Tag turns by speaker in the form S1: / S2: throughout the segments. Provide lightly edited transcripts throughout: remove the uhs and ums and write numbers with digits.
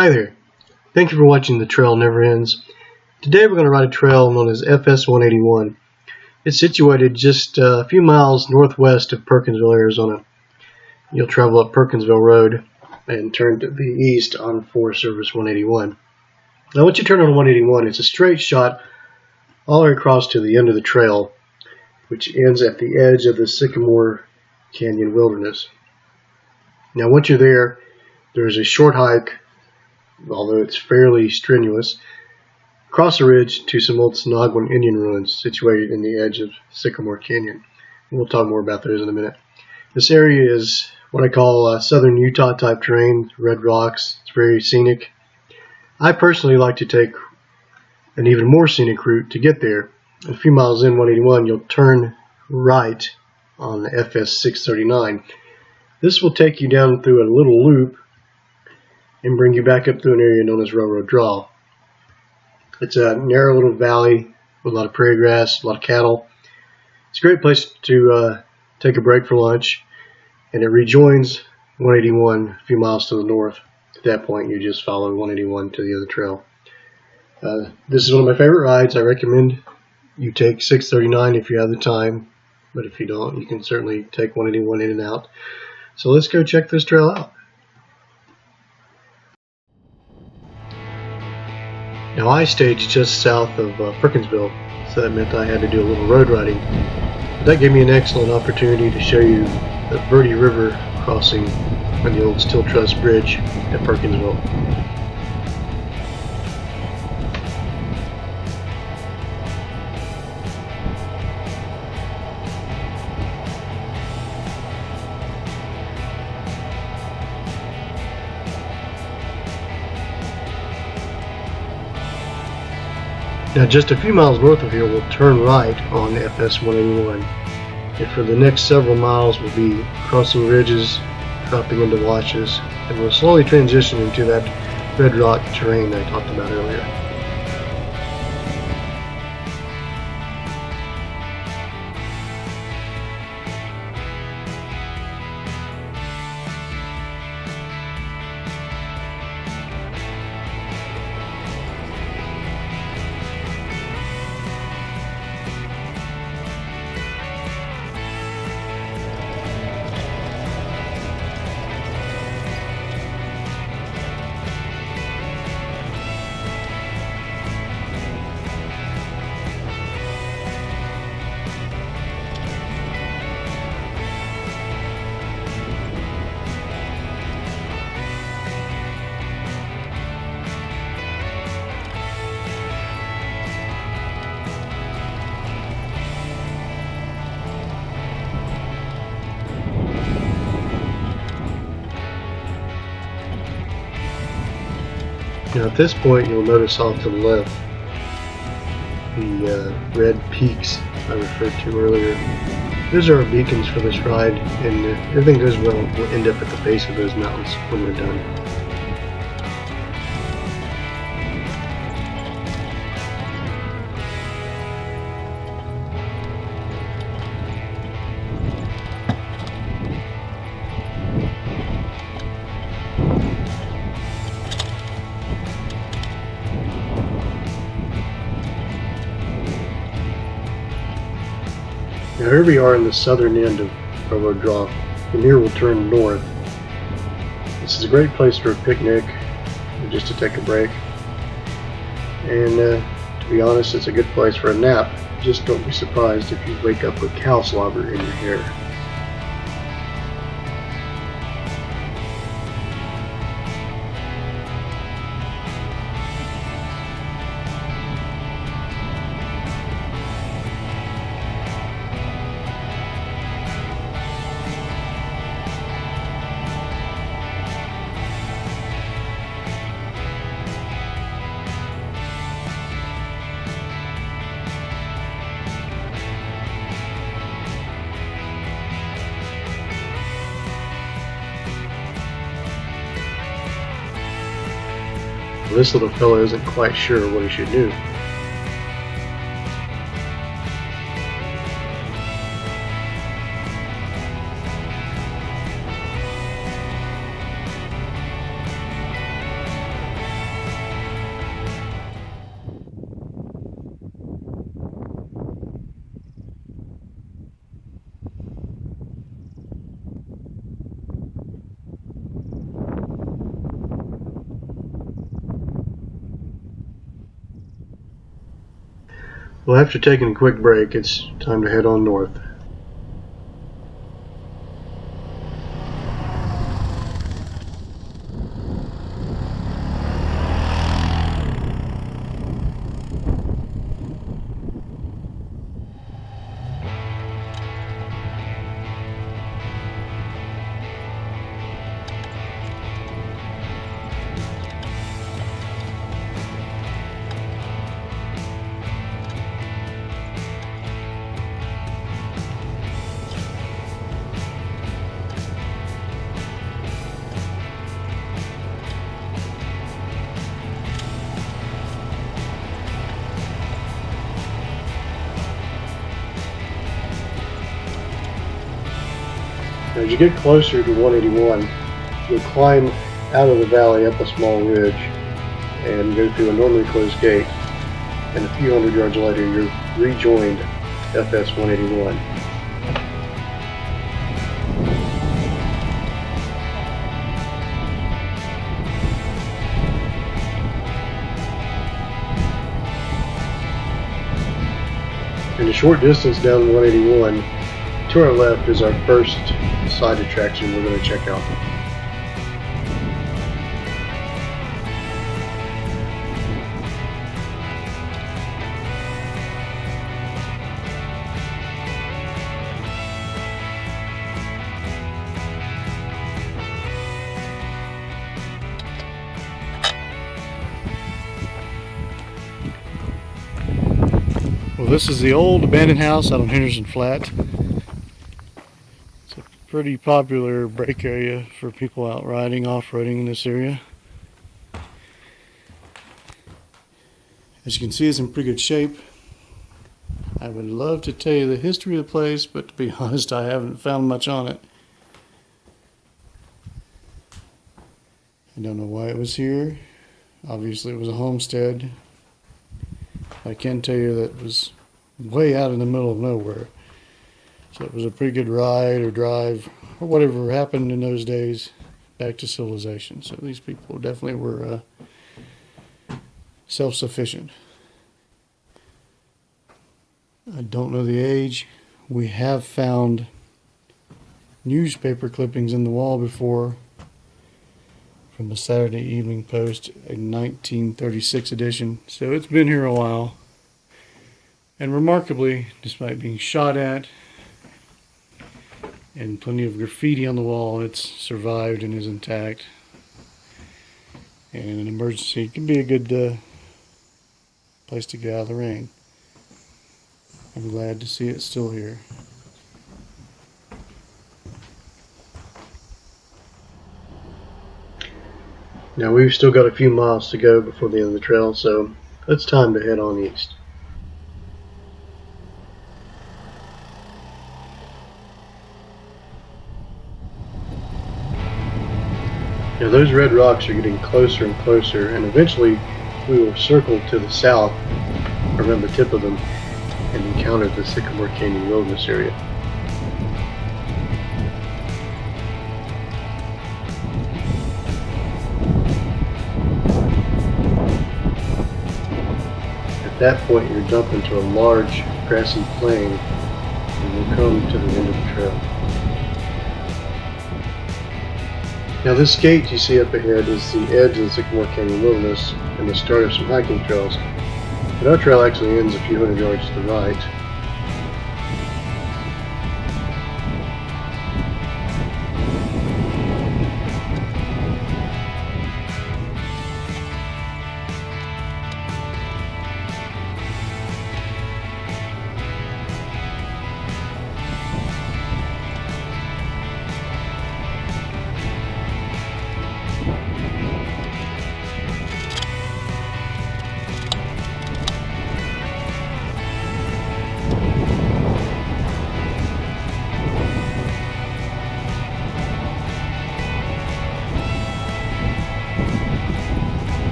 S1: Hi there. Thank you for watching The Trail Never Ends. Today we're going to ride a trail known as FS 181. It's situated just a few miles northwest of Perkinsville, Arizona. You'll travel up Perkinsville Road and turn to the east on Forest Service 181. Now once you turn on 181, it's a straight shot all the way across to the end of the trail, which ends at the edge of the Sycamore Canyon Wilderness. Now once you're there, there's a short hike, although it's fairly strenuous, across the ridge to some old Sonogwin Indian ruins situated in the edge of Sycamore Canyon. We'll talk more about those in a minute. This area is what I call southern Utah type terrain, red rocks. It's very scenic. I personally like to take an even more scenic route to get there. A few miles in 181, you'll turn right on FS 639. This will take you down through a little loop and bring you back up through an area known as Railroad Draw. It's a narrow little valley with a lot of prairie grass, a lot of cattle. It's a great place to take a break for lunch, and it rejoins 181 a few miles to the north. At that point, you just follow 181 to the other trail. This is one of my favorite rides. I recommend you take 639 if you have the time, but if you don't, you can certainly take 181 in and out. So let's go check this trail out. Now I stayed just south of Perkinsville, so that meant I had to do a little road riding. But that gave me an excellent opportunity to show you the Verde River crossing on the old Steel Truss Bridge at Perkinsville. Now just a few miles north of here we'll turn right on FS 181, and for the next several miles we'll be crossing ridges, dropping into washes, and we'll slowly transition into that red rock terrain I talked about earlier. Now at this point you'll notice off to the left the red peaks I referred to earlier. Those are our beacons for this ride, and if everything goes well we'll end up at the base of those mountains when we're done. Now here we are in the southern end of Railroad Draw. From here we'll turn north. This is a great place for a picnic, or just to take a break. And to be honest, it's a good place for a nap. Just don't be surprised if you wake up with cow slobber in your hair. Well, this little fellow isn't quite sure what he should do. Well, after taking a quick break, it's time to head on north. As you get closer to 181, you'll climb out of the valley up a small ridge and go through a normally closed gate, and a few hundred yards later you're rejoined FS 181. In a short distance down 181, to our left is our first side attraction we're going to check out. Well, this is the old abandoned house out on Henderson Flat. It's a pretty popular break area for people out riding, off-roading in this area. As you can see, it's in pretty good shape. I would love to tell you the history of the place, but to be honest, I haven't found much on it. I don't know why it was here. Obviously, it was a homestead. I can tell you that it was way out in the middle of nowhere. So it was a pretty good ride or drive or whatever happened in those days back to civilization. So these people definitely were self-sufficient. I don't know the age. We have found newspaper clippings in the wall before from a Saturday Evening Post, a 1936 edition. So it's been here a while. And remarkably, despite being shot at and plenty of graffiti on the wall, it's survived and is intact. And in an emergency, it can be a good place to get out of the rain. I'm glad to see it still here. Now we've still got a few miles to go before the end of the trail, so it's time to head on east. Now those red rocks are getting closer and closer, and eventually we will circle to the south around the tip of them and encounter the Sycamore Canyon Wilderness area. At that point you're dumped into a large grassy plain and we'll come to the end of the trail. Now this gate you see up ahead is the edge of the Sycamore Canyon Wilderness and the start of some hiking trails. But our trail actually ends a few hundred yards to the right.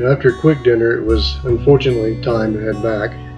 S1: After a quick dinner, it was unfortunately time to head back.